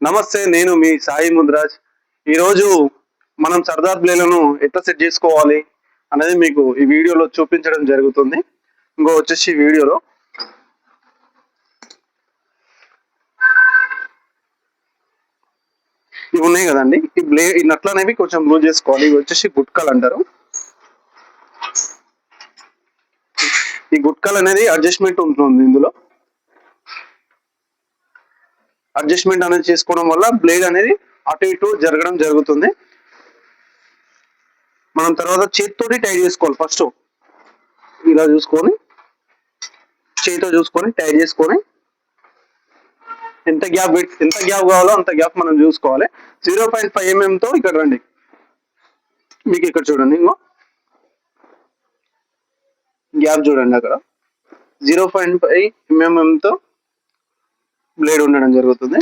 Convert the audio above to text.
నమస్తే, నేను మీ సాయి ముద్రాజ్. ఈరోజు మనం సర్దార్ బ్లేలను ఎట్లా సెట్ చేసుకోవాలి అనేది మీకు ఈ వీడియోలో చూపించడం జరుగుతుంది. ఇంకో వచ్చేసి వీడియోలో ఇవి ఉన్నాయి కదండి, ఈ నట్లు అనేవి కొంచెం లూజ్ చేసుకోవాలి. ఇవి వచ్చేసి గుట్కలు అంటారు. ఈ గుట్కలు అనేది అడ్జస్ట్మెంట్ ఉంటుంది. ఇందులో అడ్జస్ట్మెంట్ అనేది చేసుకోవడం వల్ల బ్లేడ్ అనేది అటు ఇటు జరగడం జరుగుతుంది. మనం తర్వాత చేతితోటి టైట్ చేసుకోవాలి. ఫస్ట్ ఇలా చూసుకొని చేతితో చూసుకొని టైట్ చేసుకొని ఎంత గ్యాప్ కావాలో అంత గ్యాప్ మనం చూసుకోవాలి. 0.5 mm తో ఇక్కడ రండి. మీకు ఇక్కడ చూడండి, ఇంకో గ్యాప్ చూడండి, అక్కడ 0.5 mm తో బ్లేడ్ ఉండడం జరుగుతుంది.